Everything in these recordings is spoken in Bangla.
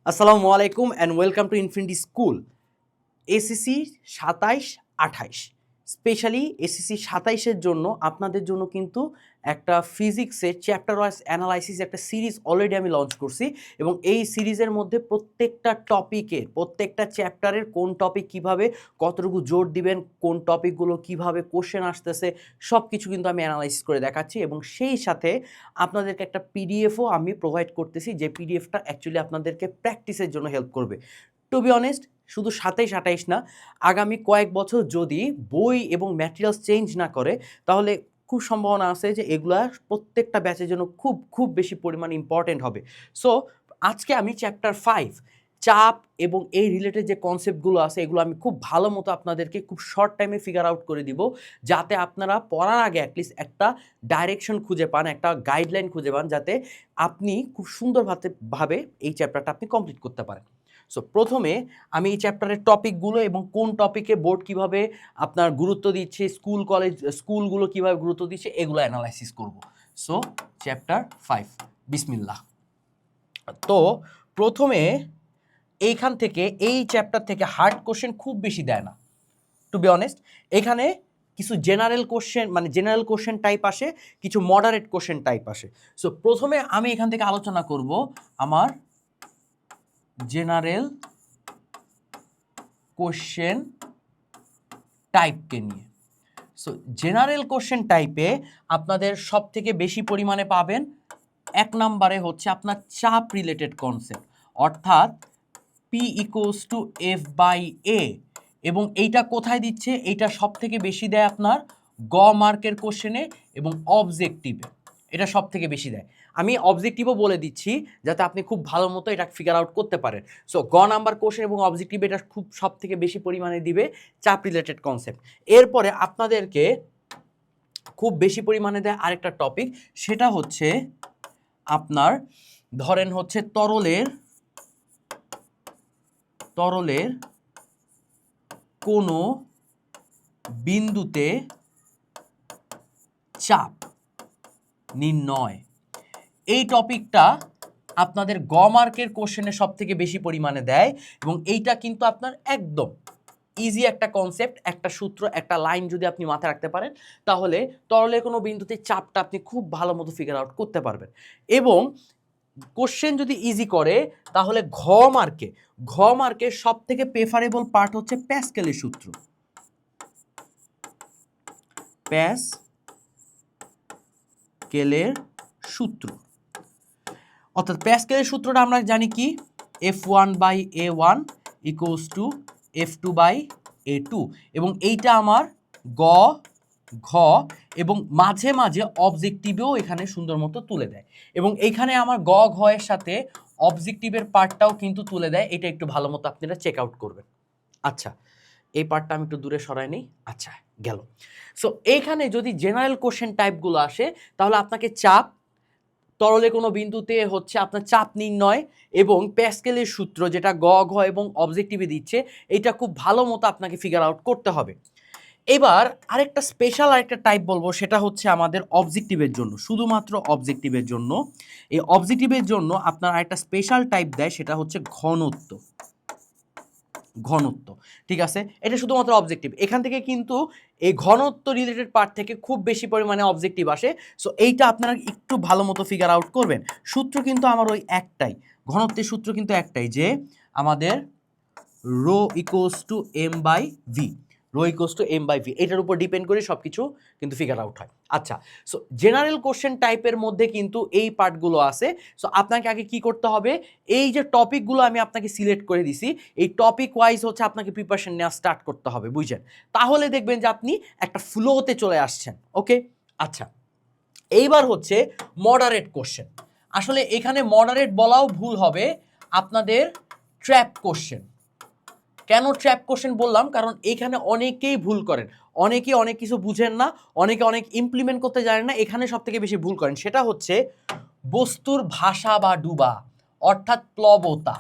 আসসালামু আলাইকুম and welcome to infinity school. SSC 27-28, specially SSC 27-এর জন্য আপনাদের জন্য কিন্তু একটা ফিজিক্সের চ্যাপ্টার ওয়াইজ অ্যানালাইসিস একটা সিরিজ অলরেডি আমি লঞ্চ করছি এবং এই সিরিজের মধ্যে প্রত্যেকটা টপিকের প্রত্যেকটা চ্যাপ্টারের কোন টপিক কিভাবে কতটুকু জোর দিবেন, কোন টপিকগুলো কিভাবে কোশ্চেন আসতেছে সব কিছু কিন্তু আমি অ্যানালাইসিস করে দেখাচ্ছি এবং সেই সাথে আপনাদেরকে একটা পিডিএফও আমি প্রোভাইড করতেছি, যে পিডিএফটা অ্যাকচুয়ালি আপনাদেরকে প্র্যাকটিসের জন্য হেল্প করবে। টু বি অনেস্ট, শুধু 27-28 না, আগামী কয়েক বছর যদি বই এবং ম্যাটেরিয়ালস চেঞ্জ না করে তাহলে খুব সম্ভাবনা আছে যে এগুলা প্রত্যেকটা ব্যাচের জন্য খুব খুব বেশি পরিমাণ ইম্পর্টেন্ট হবে। সো আজকে আমি চ্যাপ্টার 5 চাপ এবং এই রিলেটেড যে কনসেপ্টগুলো আছে এগুলো আমি খুব ভালো মতো আপনাদেরকে খুব শর্ট টাইমে ফিগার আউট করে দিব, যাতে আপনারা পড়ার আগে অ্যাটলিস্ট একটা ডাইরেকশন খুঁজে পান, একটা গাইডলাইন খুঁজে পান, যাতে আপনি খুব সুন্দরভাবে এই চ্যাপ্টারটা আপনি কমপ্লিট করতে পারেন। সো প্রথমে আমি এই চ্যাপ্টারের টপিকগুলো এবং কোন টপিকে বোর্ড কিভাবে আপনার গুরুত্ব দিচ্ছে, স্কুলগুলো কিভাবে গুরুত্ব দিচ্ছে এগুলো অ্যানালাইসিস করব। সো চ্যাপ্টার 5, বিসমিল্লাহ। তো প্রথমে এইখান থেকে এই চ্যাপ্টার থেকে হার্ড কোশ্চেন খুব বেশি দেয় না, টু বি অনেস্ট। এখানে কিছু জেনারেল কোশ্চেন টাইপ আসে, কিছু মডারেট কোশ্চেন টাইপ আসে। সো প্রথমে আমি এখান থেকে আলোচনা করব আমার জেনারেল কোশ্চেন টাইপকে নিয়ে। সো জেনারেল কোশ্চেন টাইপে আপনাদের সব থেকে বেশি পরিমাণে পাবেন 1 নম্বরে হচ্ছে আপনার চাপ রিলেটেড কনসেপ্ট, অর্থাৎ P equals to F by A. এবং এইটা কোথায় দিচ্ছে? এইটা সব থেকে বেশি দেয় আপনার গ মার্কের কোশ্চেনে এবং অবজেক্টিভে, এটা সব থেকে বেশি দেয়। আমি অবজেক্টিভও বলে দিচ্ছি যাতে আপনি খুব ভালো মতো এটা ফিগার আউট করতে পারেন। সো গ নাম্বার কোশ্চেন এবং অবজেক্টিভ এটা খুব সব থেকে বেশি পরিমাণে দিবে চাপ রিলেটেড কনসেপ্ট। এরপরে আপনাদেরকে খুব বেশি পরিমাণে দেয় আরেকটা টপিক, সেটা হচ্ছে আপনার ধরেন হচ্ছে তরলের কোনো বিন্দুতে চাপ নির্ণয়। এই টপিকটা আপনাদের গ মার্কের কোশ্চেনে সব থেকে বেশি পরিমাণে দেয় এবং এইটা কিন্তু আপনার একদম ইজি একটা কনসেপ্ট, একটা সূত্র, একটা লাইন যদি আপনি মাথায় রাখতে পারেন তাহলে তরলের কোনো বিন্দুতে চাপটা আপনি খুব ভালো মতো ফিগার আউট করতে পারবেন। এবং কোশ্চেন যদি ইজি করে তাহলে ঘ মার্কে সব থেকে প্রেফারেবল পার্ট হচ্ছে প্যাসকেলের সূত্র। প্যাসকেলের সূত্র, অর্থাৎ প্যাসকেলের সূত্রটা আমরা জানি কি, F1/A1 ইকুয়ালস টু F2/A2। এবং এইটা আমার গ ঘ এবং মাঝে মাঝে অবজেক্টিভেও এখানে সুন্দর মতো তুলে দেয় এবং এইখানে আমার গ ঘ এর সাথে অবজেক্টিভের পার্টটাও কিন্তু তুলে দেয়। এটা একটু ভালো মতো আপনারা চেক আউট করবেন। আচ্ছা, এই পার্টটা আমি একটু দূরে সরাই নিই। আচ্ছা, গেল। সো এইখানে যদি জেনারেল কোশ্চেন টাইপগুলো আসে তাহলে আপনাকে চাপ, তরলে কোনো বিন্দুতে হচ্ছে আপনার চাপ নির্ণয় এবং প্যাসকেলের সূত্র যেটা গ ঘ এবং অবজেক্টিভে দিচ্ছে, এটা খুব ভালো মতো আপনাকে ফিগার আউট করতে হবে। এবার আরেকটা টাইপ বলবো, সেটা হচ্ছে আমাদের অবজেক্টিভের জন্য, শুধুমাত্র অবজেক্টিভের জন্য। এই অবজেক্টিভের জন্য আপনার আরেকটা স্পেশাল টাইপ দেয়, সেটা হচ্ছে ঘনত্ব। ঠিক আছে, এটা শুধুমাত্র অবজেক্টিভ। এখান থেকে কিন্তু এই ঘনত্ব রিলেটেড পার্ট থেকে খুব বেশি পরিমাণে অবজেক্টিভ আসে। সো এইটা আপনারা একটু ভালো মতো ফিগার আউট করবেন। সূত্র কিন্তু আমার ওই একটাই, ঘনত্বের সূত্র কিন্তু একটাই, যে আমাদের রো ইকুয়ালস টু m/v। এটার উপর ডিপেন্ড করে সব কিছু কিন্তু ফিগার আউট হয়। আচ্ছা, সো জেনারেল কোশ্চেন টাইপের মধ্যে কিন্তু এই পার্টগুলো আছে। সো আপনাকে আগে কি করতে হবে, এই যে টপিকগুলো আমি আপনাকে সিলেক্ট করে দিছি এই টপিক ওয়াইজ হচ্ছে আপনাকে প্রিপারেশন নেওয়া স্টার্ট করতে হবে, বুঝছেন? তাহলে দেখবেন যে আপনি একটা ফ্লোতে চলে আসছেন। ওকে, আচ্ছা, এইবার হচ্ছে মডারেট কোশ্চেন। আসলে এখানে মডারেট বলাও ভুল হবে, আপনাদের ট্র্যাপ কোশ্চেন। কেন ট্র্যাপ কোশ্চেন বললাম? কারণ এখানে অনেকেই ভুল করেন, অনেকে অনেক কিছু বুঝেন না, অনেকে অনেক ইমপ্লিমেন্ট করতে জানেন না। এখানে সব থেকে বেশি ভুল করেন সেটা হচ্ছে বস্তুর ভাসা বা ডুবা, অর্থাৎ প্লবতা।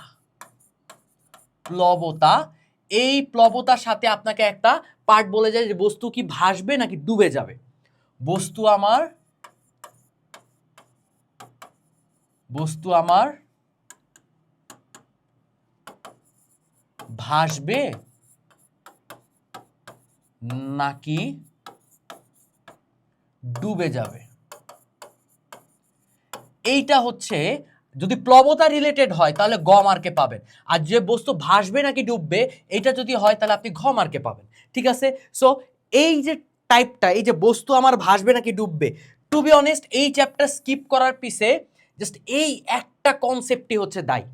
এই প্লবতার সাথে আপনাকে একটা পার্ট বলে যায় যে বস্তু কি ভাসবে নাকি ডুবে যাবে। বস্তু আমার ভাসবে নাকি ডুবে যাবে, এইটা হচ্ছে যদি প্লবতা রিলেটেড হয় তাহলে গ মার্কে পাবেন, আর যে বস্তু ভাসবে নাকি ডুববে এটা যদি হয় তাহলে আপনি ঘ মার্কে পাবেন। ঠিক আছে, সো এই যে টাইপটা, এই যে বস্তু আমার ভাসবে নাকি ডুববে, টু বি অনেস্ট এই চ্যাপ্টার স্কিপ করার পিছে জাস্ট এই একটা কনসেপ্টই হচ্ছে দায়ী।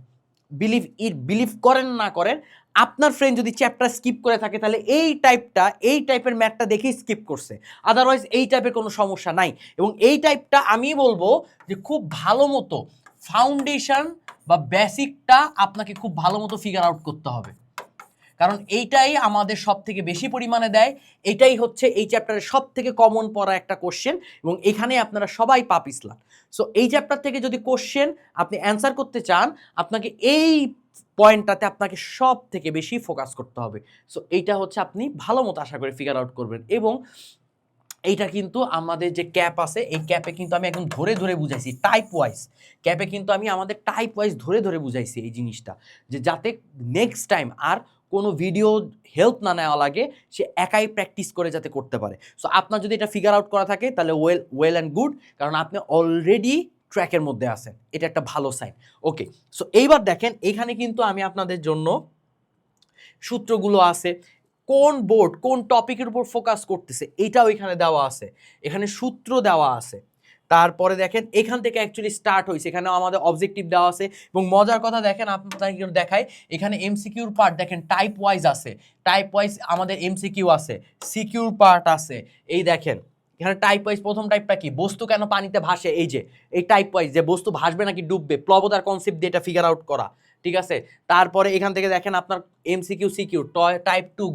বিলিভ করেন না করেন, আপনার ফ্রেন্ড যদি চ্যাপ্টার স্কিপ করে থাকে তাহলে এই টাইপের ম্যাথটা দেখেই স্কিপ করছে, আদারওয়াইজ এই টাইপের কোনো সমস্যা নাই। এবং এই টাইপটা আমি বলবো যে খুব ভালো মতো ফাউন্ডেশন বা বেসিকটা আপনাকে খুব ভালো মতো ফিগার আউট করতে হবে, কারণ এইটাই আমাদের সব থেকে বেশি পরিমাণে দেয়, এটাই হচ্ছে এই চ্যাপ্টারের সব থেকে কমন পড়া একটা কোশ্চেন, এবং এখানে আপনারা সবাই পাপিসলাম। সো এই চ্যাপ্টার থেকে যদি কোশ্চেন আপনি অ্যান্সার করতে চান, আপনাকে এই পয়েন্টটাতে আপনাকে সব থেকে বেশি ফোকাস করতে হবে। সো এইটা হচ্ছে আপনি ভালো মতো আশা করে ফিগার আউট করবেন। এবং এইটা কিন্তু আমাদের যে ক্যাপ আছে, এই ক্যাপে কিন্তু আমি একদম ধরে ধরে বুঝাইছি টাইপ ওয়াইজ, ক্যাপে কিন্তু আমি আমাদের টাইপ ওয়াইজ ধরে ধরে বুঝাইছি এই জিনিসটা, যে যাতে নেক্সট টাইম আর কোনো ভিডিও হেল্প না নেওয়া লাগে, সে একাই প্র্যাকটিস করে যাতে করতে পারে। সো আপনার যদি এটা ফিগার আউট করা থাকে তাহলে ওয়েল অ্যান্ড গুড, কারণ আপনি অলরেডি ট্র্যাকের মধ্যে আছেন, এটা একটা ভালো সাইন। ওকে, সো এইবার দেখেন এখানে কিন্তু আমি আপনাদের জন্য সূত্রগুলো আছে, কোন বোর্ড কোন টপিকের উপর ফোকাস করতেছে এটাও এখানে দেওয়া আছে, এখানে সূত্র দেওয়া আছে। তারপরে দেখেন এখান থেকে অ্যাকচুয়ালি স্টার্ট হয়েছে, এখানে আমাদের অবজেক্টিভ দেওয়া আছে। এবং মজার কথা দেখেন, আপনাদের দেখায় এখানে এমসিকিউর পার্ট দেখেন টাইপ ওয়াইজ আছে, টাইপ ওয়াইজ আমাদের এমসিকিউ আছে, সিকিউর পার্ট আছে। এই দেখেন এখানে টাইপ ওয়াইজ প্রথম টাইপটা কি, বস্তু কেন পানিতে ভাসে, এই যে এই টাইপ ওয়াইজ যে বস্তু ভাসবে নাকি ডুববে, প্লবতার কনসেপ্ট দিয়ে এটা ফিগার আউট করা। ঠিক আছে, তারপরে এখান থেকে দেখেন আপনার এমসিকিউ সিকিউ টাইপ 2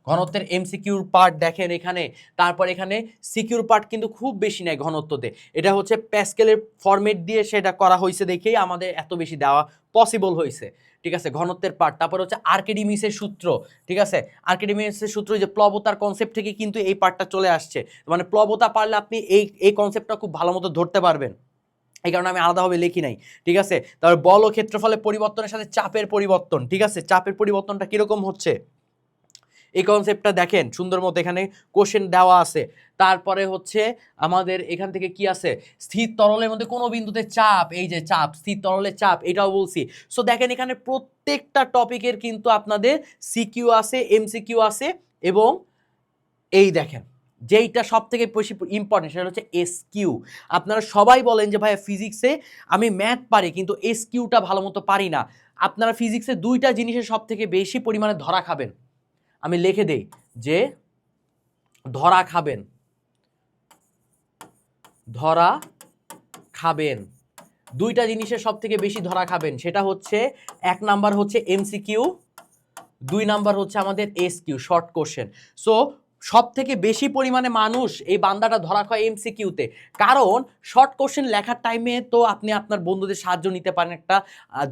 ঘনত্বের এমসিকিউর পার্ট দেখেন এখানে। তারপর এখানে সিকিউর পার্ট কিন্তু খুব বেশি নেই ঘনত্বতে, এটা হচ্ছে প্যাসকেলের ফরম্যাট দিয়ে সেটা করা হয়েছে দেখেই আমাদের এত বেশি দেওয়া পসিবল হয়েছে। ঠিক আছে, ঘনত্বের পার্ট। তারপর হচ্ছে আর্কিমিডিসের সূত্র। ঠিক আছে, আর্কিমিডিসের সূত্র যে প্লবতার কনসেপ্ট থেকে কিন্তু এই পার্টটা চলে আসছে, মানে প্লবতা পারলে আপনি এই কনসেপ্টটা খুব ভালো মতো ধরতে পারবেন, এই কারণে আমি আলাদাভাবে লিখি নাই। ঠিক আছে, তারপর বল ও ক্ষেত্রফলের পরিবর্তনের সাথে চাপের পরিবর্তন। ঠিক আছে, চাপের পরিবর্তনটা কিরকম হচ্ছে এই কনসেপ্টটা দেখেন সুন্দর মতো এখানে কোশ্চেন দেওয়া আছে। তারপরে হচ্ছে আমাদের এখান থেকে কি আছে, স্থির তরলের মধ্যে কোনো বিন্দুতে চাপ, এই যে চাপ, স্থির তরলের চাপ, এটাও বলছি। সো দেখেন এখানে প্রত্যেকটা টপিকের কিন্তু আপনাদের সিকিউ আছে, এমসিকিউ আছে, এবং এই দেখেন যেইটা সব থেকে বেশি ইম্পর্টেন্ট সেটা হচ্ছে এসকিউ। আপনারা সবাই বলেন যে ভাই ফিজিক্সে আমি ম্যাথ পারি কিন্তু এসকিউটা ভালো মতো পারি না। আপনারা ফিজিক্সে দুইটা জিনিসের সব থেকে বেশি পরিমাণে ধরা খাবেন, আমি লিখে দেই যে ধরা খাবেন, ধরা খাবেন, দুইটা জিনিসের সব থেকে বেশি ধরা খাবেন, সেটা হচ্ছে এক নাম্বার হচ্ছে এমসিকিউ, দুই নাম্বার হচ্ছে আমাদের এসকিউ শর্ট কোশ্চেন। সো সব থেকে বেশি পরিমাণে মানুষ এই বান্দাটা ধরা খায় এমসিকিউতে, কারণ শর্ট কোশ্চেন লেখার টাইমে তো আপনি আপনার বন্ধুদের সাহায্য নিতে পারেন, একটা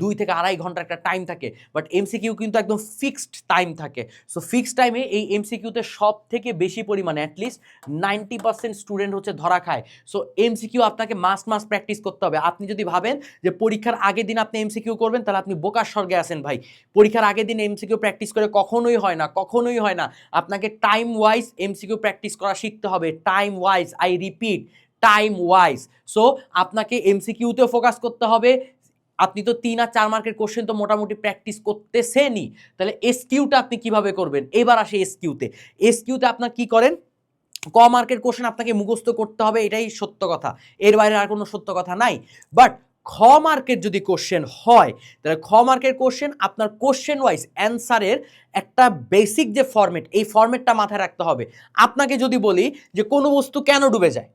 2 থেকে 2.5 ঘন্টার একটা টাইম থাকে, বাট এমসিকিউ কিন্তু একদম ফিক্সড টাইম থাকে। সো ফিক্সড টাইমে এই এমসিকিউতে সব থেকে বেশি পরিমাণে অ্যাটলিস্ট 90% স্টুডেন্ট হচ্ছে ধরা খায়। সো এমসিকিউ আপনাকে মাস্ট প্র্যাকটিস করতে হবে। আপনি যদি ভাবেন যে পরীক্ষার আগের দিন আপনি এমসিকিউ করবেন তাহলে আপনি বোকার স্বর্গে আছেন ভাই। পরীক্ষার আগের দিন এমসিকিউ প্র্যাকটিস করে কখনোই হয় না, কখনোই হয় না। আপনাকে টাইম ওয়াইজ এমসিকিউ প্র্যাকটিস করা শিখতে হবে, time wise, I repeat time wise. So আপনাকে এমসিকিউতেও ফোকাস করতে হবে। আপনি তো 3 আর 4 মার্কের কোশ্চেন তো মোটামুটি প্র্যাকটিস করতেছেনই, তাহলে এসকিউটা আপনি কিভাবে করবেন, এবার আসে এসকিউতে। এসকিউতে আপনার কি করেন, ক মার্কের কোশ্চেন আপনাকে মুখস্থ করতে হবে, এটাই সত্য কথা, এর বাইরে আর কোনো সত্য কথা নাই। বাট খ মার্কের যদি কোশ্চেন হয় তাহলে খ মার্কের কোশ্চেন আপনার কোশ্চেন ওয়াইজ অ্যান্সারের একটা বেসিক যে ফরম্যাট, এই ফরম্যাটটা মাথায় রাখতে হবে। আপনাকে যদি বলি যে কোনো বস্তু কেন ডুবে যায়,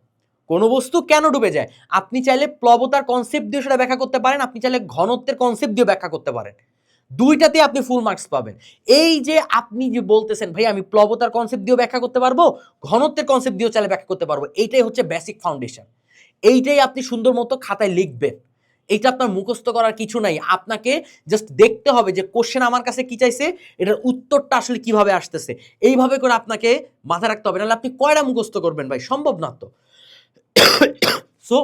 কোনো বস্তু কেন ডুবে যায়, আপনি চাইলে প্লবতার কনসেপ্ট দিয়ে সেটা ব্যাখ্যা করতে পারেন, আপনি চাইলে ঘনত্বের কনসেপ্ট দিয়ে ব্যাখ্যা করতে পারেন, দুইটাতে আপনি ফুল মার্কস পাবেন। এই যে আপনি যে বলতেছেন ভাই আমি প্লবতার কনসেপ্ট দিয়েও ব্যাখ্যা করতে পারবো, ঘনত্বের কনসেপ্ট দিয়েও চাইলে ব্যাখ্যা করতে পারবো, এইটাই হচ্ছে বেসিক ফাউন্ডেশন। এইটাই আপনি সুন্দর মতো খাতায় লিখবেন, এইটা আপনার মুখস্থ করার কিছু নাই। আপনাকে জাস্ট দেখতে হবে যে কোশ্চেন আমার কাছে কি চাইছে, এটার উত্তরটা আসলে কিভাবে আসতেছে, এইভাবে করে আপনাকে মাথায় রাখতে হবে, নাহলে আপনি কয়টা মুখস্থ করবেন ভাই, সম্ভব না তো। সো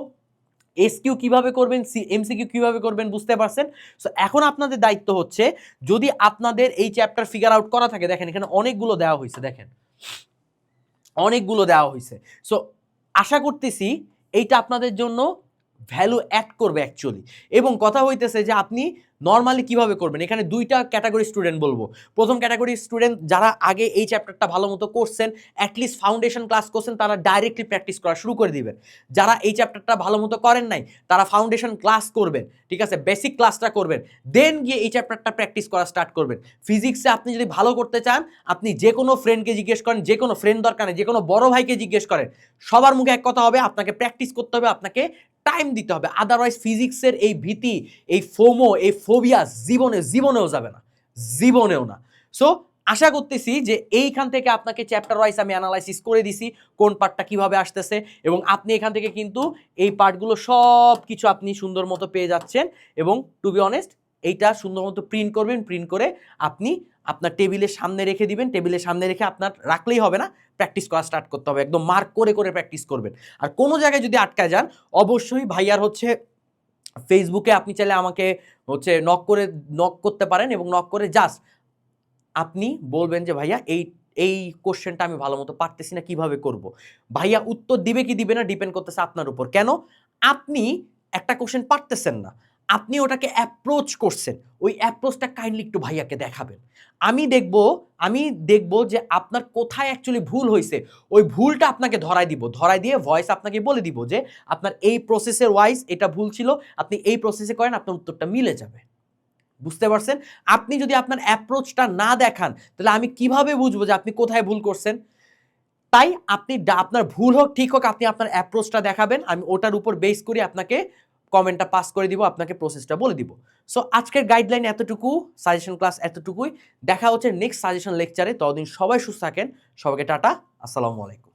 এসকিউ কিভাবে করবেন, এমসিকিউ কিভাবে করবেন, বুঝতে পারছেন? সো এখন আপনাদের দায়িত্ব হচ্ছে, যদি আপনাদের এই চ্যাপ্টার ফিগার আউট করা থাকে, দেখেন এখানে অনেকগুলো দেওয়া হয়েছে, দেখেন অনেকগুলো দেওয়া হয়েছে। সো আশা করতেছি এইটা আপনাদের জন্য ভ্যালু অ্যাড করবে অ্যাকচুয়ালি। এবং কথা হইতেছে যে আপনি নর্মালি কিভাবে করবেন, এখানে দুইটা ক্যাটাগরি স্টুডেন্ট বলবো। প্রথম ক্যাটাগরি স্টুডেন্ট যারা আগে এই চ্যাপ্টারটা ভালো মতো করছেন, অ্যাটলিস্ট ফাউন্ডেশন ক্লাস করছেন, তারা ডাইরেক্টলি প্র্যাকটিস করা শুরু করে দিবেন। যারা এই চ্যাপ্টারটা ভালো মতো করেন নাই, তারা ফাউন্ডেশন ক্লাস করবেন, ঠিক আছে, বেসিক ক্লাসটা করবেন, দেন গিয়ে এই চ্যাপ্টারটা প্র্যাকটিস করা স্টার্ট করবেন। ফিজিক্সে আপনি যদি ভালো করতে চান, আপনি যে কোনো ফ্রেন্ডকে জিজ্ঞেস করেন, যে কোনো ফ্রেন্ড দরকার নেই, যে কোনো বড় ভাইকে জিজ্ঞেস করেন, সবার মুখে এক কথা হবে, আপনাকে প্র্যাকটিস করতে হবে, আপনাকে টাইম দিতে হবে। আদারওয়াইজ ফিজিক্সের এই ভীতি, এই ফোমো, এই ফোবিয়া জীবনেও যাবে না, জীবনেও না। সো আশা করতেছি যে এইখান থেকে আপনাকে চ্যাপ্টার ওয়াইজ আমি অ্যানালাইসিস করে দিছি কোন পার্টটা কিভাবে আসতেছে, এবং আপনি এখান থেকে কিন্তু এই পার্টগুলো সব কিছু আপনি সুন্দর মতো পেয়ে যাচ্ছেন। এবং টু বি অনেস্ট, এইটা সুন্দর মতো প্রিন্ট করবেন, প্রিন্ট করে আপনি আপনার টেবিলের সামনে রেখে দিবেন। টেবিলের সামনে রেখে আপনার রাখলেই হবে না, প্র্যাকটিস করা স্টার্ট করতে হবে, একদম মার্ক করে করে প্র্যাকটিস করবেন। আর কোনো জায়গায় যদি আটকায় যান, অবশ্যই ভাইয়ার হচ্ছে ফেসবুকে আপনি চাইলে আমাকে হচ্ছে নক করতে পারেন, এবং নক করে জাস্ট আপনি বলবেন যে ভাইয়া এই এই কোশ্চেনটা আমি ভালো মতো পারতেছি না, কিভাবে করব। ভাইয়া উত্তর দিবে কি দিবে না ডিপেন্ড করতেছে আপনার উপর। কেন? আপনি একটা কোশ্চেন পারতেছেন না, আপনি ওটাকে অ্যাপ্রোচ করছেন, ওই অ্যাপ্রোচটা কাইন্ডলি একটু ভাইয়াকে দেখাবেন। আমি দেখব যে আপনার কোথায় অ্যাকচুয়ালি ভুল হয়েছে, ওই ভুলটা আপনাকে ধরাই দিব, ধরাই দিয়ে ভয়েস আপনাকে বলে দিব যে আপনার এই প্রসেসের ওয়াইজ এটা ভুল ছিল, আপনি এই প্রসেসে করেন, আপনার উত্তরটা মিলে যাবে। বুঝতে পারছেন? আপনি যদি আপনার অ্যাপ্রোচটা না দেখান, তাহলে আমি কিভাবে বুঝবো যে আপনি কোথায় ভুল করছেন? তাই আপনি আপনার ভুল হোক ঠিক হোক, আপনি আপনার অ্যাপ্রোচটা দেখাবেন, আমি ওটার উপর বেস করে আপনাকে কমেন্টটা পাস করে দিব, আপনাকে প্রসেসটা বলে দিব। সো আজকের গাইডলাইন এতটুকু, সাজেশন ক্লাস এতটুকুই। দেখা হচ্ছে নেক্সট সাজেশন লেকচারে। ততদিন সবাই সুস্থ থাকেন। সবাইকে টাটা, আসসালামু আলাইকুম।